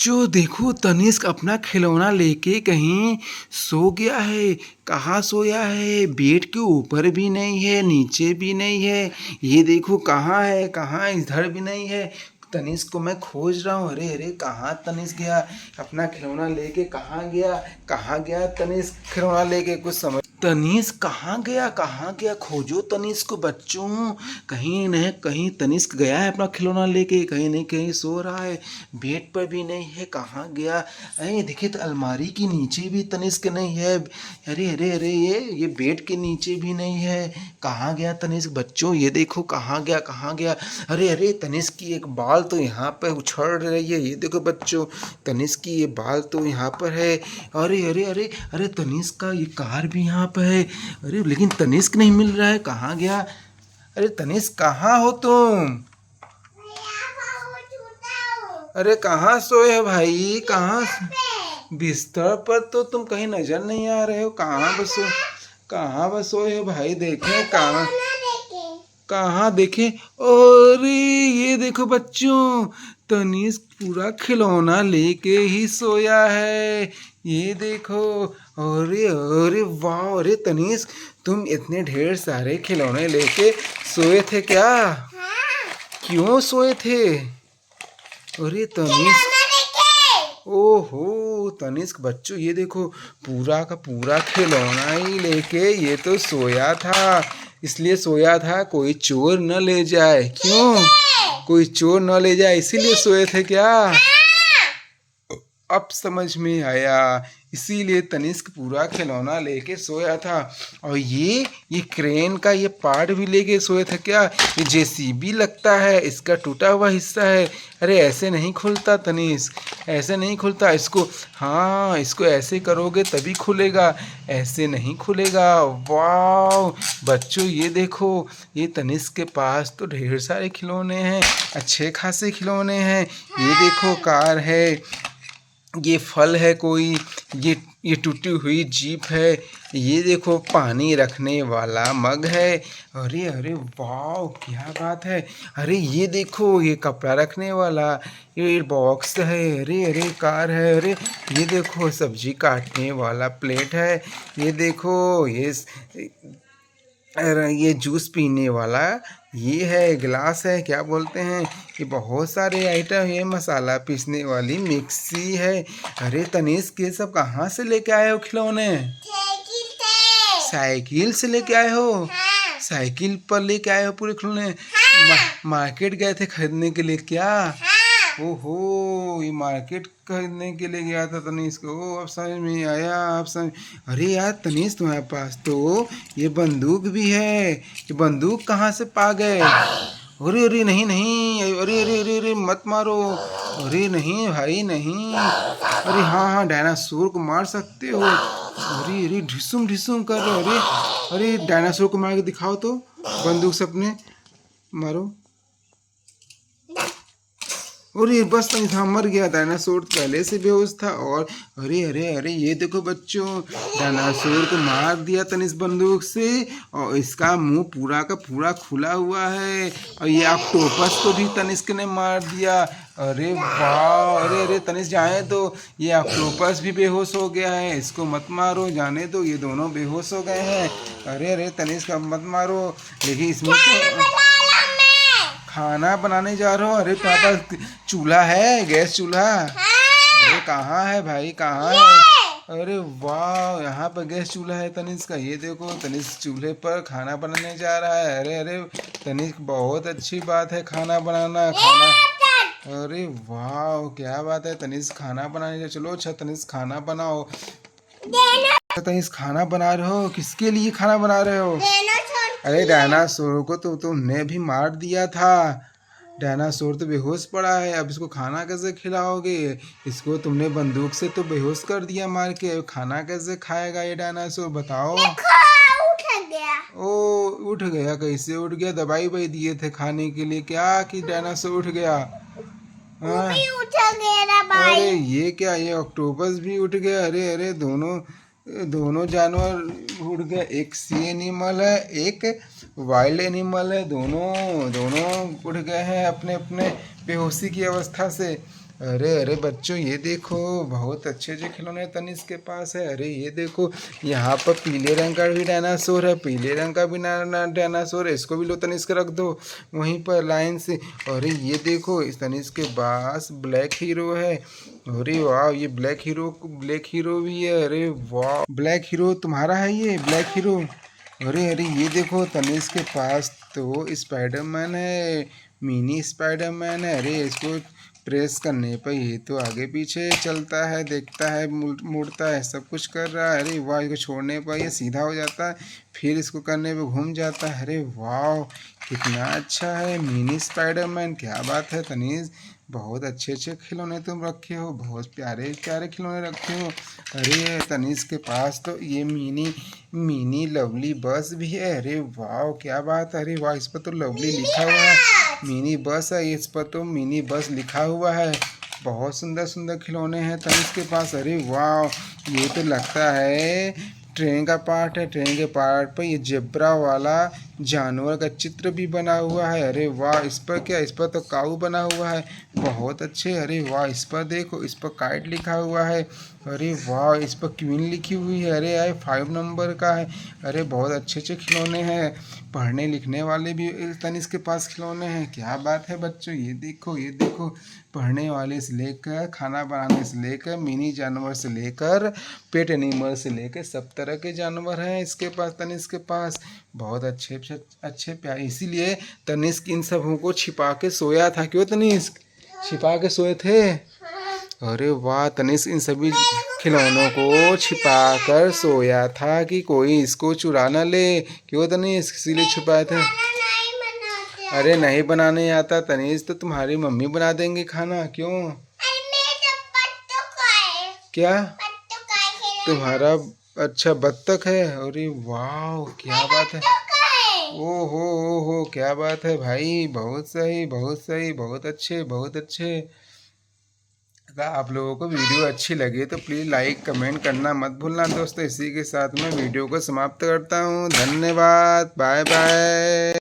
बच्चों देखो, तनिष्क अपना खिलौना लेके कहीं सो गया है। कहाँ सोया है? बेड के ऊपर भी नहीं है, नीचे भी नहीं है। ये देखो कहाँ है, कहाँ इधर भी नहीं है। तनिष्क को मैं खोज रहा हूँ। अरे अरे, कहाँ तनिष्क गया? अपना खिलौना लेके कहाँ गया? कहाँ गया तनिष्क खिलौना लेके? कुछ समझ तनिष्क कहाँ गया? कहाँ गया? खोजो तनिष्क को बच्चों। कहीं न कहीं तनिष्क गया है अपना खिलौना लेके। कहीं नहीं कहीं सो रहा है। बेड पर भी नहीं है। कहाँ गया? अरे देखिए, तो अलमारी के नीचे भी तनिष्क नहीं है। अरे अरे अरे, ये बेड के नीचे भी नहीं है। कहाँ गया तनिष्क बच्चों? ये देखो कहाँ गया, कहाँ गया? अरे अरे, तनिष्क की एक बाल तो यहाँ पर उछल रही है। ये देखो बच्चों, तनिष्क की ये बाल तो यहाँ पर है। अरे अरे अरे अरे, तनिष्क का ये कार भी यहाँ पर है। अरे लेकिन तनिष्क नहीं मिल रहा है। कहाँ गया? अरे तनिष्क, कहाँ हो तुम? अरे कहाँ सोए हो भाई? कहाँ? बिस्तर पर तो तुम कहीं नजर नहीं आ रहे हो। कहाँ बस सोए हो भाई? देखें कहाँ, कहाँ देखें? अरे ये देखो बच्चों, तनिष्क पूरा खिलौना लेके ही सोया है। ये देखो। अरे अरे वाह! अरे तनिष्क, तुम इतने ढेर सारे खिलौने लेके सोए थे क्या? क्यों सोए थे? अरे तनिष्क, ओहो तनिष्क बच्चों, ये देखो पूरा का पूरा खिलौना ही लेके ये तो सोया था। इसलिए सोया था कोई चोर न ले जाए। क्यों? कोई चोर न ले जाए इसीलिए सोए थे क्या? अब समझ में आया। इसीलिए तनिष्क पूरा खिलौना लेके सोया था। और ये क्रेन का ये पार्ट भी लेके सोए थे क्या? ये जेसीबी लगता है, इसका टूटा हुआ हिस्सा है। अरे ऐसे नहीं खुलता तनिष्क, ऐसे नहीं खुलता। इसको, हाँ, इसको ऐसे करोगे तभी खुलेगा, ऐसे नहीं खुलेगा। वाह बच्चों, ये देखो, ये तनिष्क के पास तो ढेर सारे खिलौने हैं, अच्छे खासे खिलौने हैं। ये देखो कार है, ये फल है कोई, ये टूटी हुई जीप है। ये देखो पानी रखने वाला मग है। अरे अरे वाह, क्या बात है! अरे ये देखो, ये कपड़ा रखने वाला ये बॉक्स है। अरे अरे, कार है। अरे ये देखो, सब्जी काटने वाला प्लेट है। ये देखो, ये जूस पीने वाला ये है गिलास है, क्या बोलते हैं, ये बहुत सारे आइटम, ये मसाला पीसने वाली मिक्सी है। अरे तनिष्क, ये सब कहाँ से लेके आए हो खिलौने? साइकिल से लेके आए हो? साइकिल पर लेके आए हो पूरे खिलौने? मार्केट गए थे खरीदने के लिए क्या? ओहो, ये मार्केट खरीदने के लिए गया था तनिष्क। ओ, अब समझ में आया, अब समझ। अरे यार तनिष्क, तुम्हारे पास तो ये बंदूक भी है। ये बंदूक कहाँ से पा गए? अरे अरे नहीं नहीं, अरे अरे अरे अरे, मत मारो। अरे नहीं भाई नहीं। अरे हाँ हाँ, डायनासोर को मार सकते हो। अरे अरे, ढिसुम ढिसुम कर रहे हो। अरे अरे, डायनासोर को मार के दिखाओ तो, बंदूक से अपने मारो। और ये बस तनिष्क मर गया। डायनासोर पहले से बेहोश था। और अरे अरे अरे, ये देखो बच्चों, डायनासोर को मार दिया तनिष्क बंदूक से, और इसका मुंह पूरा का पूरा खुला हुआ है। और ये ऑक्टोपस को भी तनिष्क ने मार दिया। अरे वाह! अरे अरे तनिष्क, जाने दो, ये ऑक्टोपस भी बेहोश हो गया है। इसको मत मारो, जाने दो, ये दोनों बेहोश हो गए हैं। अरे अरे तनिष्क, अब मत मारो। लेकिन इसमें तो खाना बनाने जा रहे हो? अरे तुम्हारे पास चूल्हा है, गैस चूल्हा? अरे कहाँ है भाई, कहाँ है? अरे वाह, यहाँ पर गैस चूल्हा है तनिष्क का। ये देखो, तनिष्क चूल्हे पर खाना बनाने जा रहा है। अरे अरे तनिष्क, बहुत अच्छी बात है खाना बनाना। अरे वाह, क्या बात है तनिष्क, खाना बनाने जा। चलो अच्छा तनिष्क, खाना बनाओ। तनिष्क खाना बना रहे हो? किसके लिए खाना बना रहे हो? अरे डायनासोर को तो तुमने भी मार दिया था। डायनासोर तो बेहोश पड़ा है, अब इसको खाना कैसे खिलाओगे? इसको तुमने बंदूक से तो बेहोश कर दिया मार के, अब खाना कैसे खाएगा ये डायनासोर, बताओ? उठ गया। ओ, उठ गया? कैसे उठ गया? दवाई वही दिए थे खाने के लिए क्या कि डायनासोर उठ गया? हाँ? उठ गया भाई। अरे ये क्या, ये ऑक्टोपस भी उठ गया? अरे अरे, दोनों जानवर उड़ गए। एक सी एनिमल है, एक वाइल्ड एनिमल है। दोनों उड़ गए हैं अपने अपने बेहोशी की अवस्था से। अरे अरे बच्चों ये देखो, बहुत अच्छे अच्छे खिलौने तनिष्क के पास है। अरे ये देखो, यहाँ पर पीले रंग का भी डायनासोर है, पीले रंग का भी डायनासोर है। इसको भी लो तनिष्क, रख दो वहीं पर लाइन से। अरे ये देखो, इस तनिष्क के पास ब्लैक हीरो है। अरे वाह, ये ब्लैक हीरो भी है। अरे वाह, ब्लैक हीरो तुम्हारा है ये ब्लैक हीरो। अरे अरे ये देखो, तनिष्क के पास तो स्पाइडरमैन है, मिनी स्पाइडरमैन है। अरे इसको प्रेस करने पर ये तो आगे पीछे चलता है, देखता है, मुड़ता है, सब कुछ कर रहा है। अरे वाह, इसको छोड़ने पर ये सीधा हो जाता है, फिर इसको करने पे घूम जाता है। अरे वाह, कितना अच्छा है मिनी स्पाइडरमैन। क्या बात है तनीज, बहुत अच्छे अच्छे खिलौने तुम रखे हो, बहुत प्यारे प्यारे खिलौने रखे हो। अरे तनीज के पास तो ये मिनी मिनी लवली बस भी है। अरे वाह क्या बात है। अरे वाह, इस पर तो लवली लिखा हुआ है, मिनी बस है, इस पर तो मिनी बस लिखा हुआ है। बहुत सुंदर सुंदर खिलौने हैं तनिष्क के पास। अरे वाह, ये तो लगता है ट्रेन का पार्ट है। ट्रेन के पार्ट पर ये जेब्रा वाला जानवर का चित्र भी बना हुआ है। अरे वाह, इस पर क्या, इस पर तो काऊ बना हुआ है, बहुत अच्छे। अरे वाह, इस पर देखो, इस पर काइट लिखा हुआ है। अरे वाह, इस पर क्वीन लिखी हुई है। अरे यार 5 नंबर का है। अरे बहुत अच्छे अच्छे खिलौने हैं, पढ़ने लिखने वाले भी तनिष्क के पास खिलौने हैं। क्या बात है बच्चों, ये देखो ये देखो, पढ़ने वाले से लेकर खाना बनाने से लेकर मिनी जानवर से लेकर पेट एनिमल से लेकर सब तरह के जानवर हैं इसके पास, तनिष्क के पास। बहुत अच्छे अच्छे प्यारे, इसीलिए तनिष्क इन सबों को छिपा के सोया था। क्यों तनिष्क छिपा के सोए थे? अरे वाह, तनिष्क इन सभी खिलौनों को छिपा कर सोया था कि कोई इसको चुरा न ले। क्यों तनिष्क इसीलिए छुपाए थे? अरे नहीं बनाने आता तनीज, तो तुम्हारी मम्मी बना देंगे खाना। क्यों? क्या तुम्हारा अच्छा बत्तख है? अरे वाह क्या बात है, ओ हो क्या बात है भाई, बहुत सही बहुत सही, बहुत अच्छे बहुत अच्छे। अगर आप लोगों को वीडियो अच्छी लगे तो प्लीज़ लाइक कमेंट करना मत भूलना दोस्तों। इसी के साथ मैं वीडियो को समाप्त करता हूँ। धन्यवाद, बाय बाय।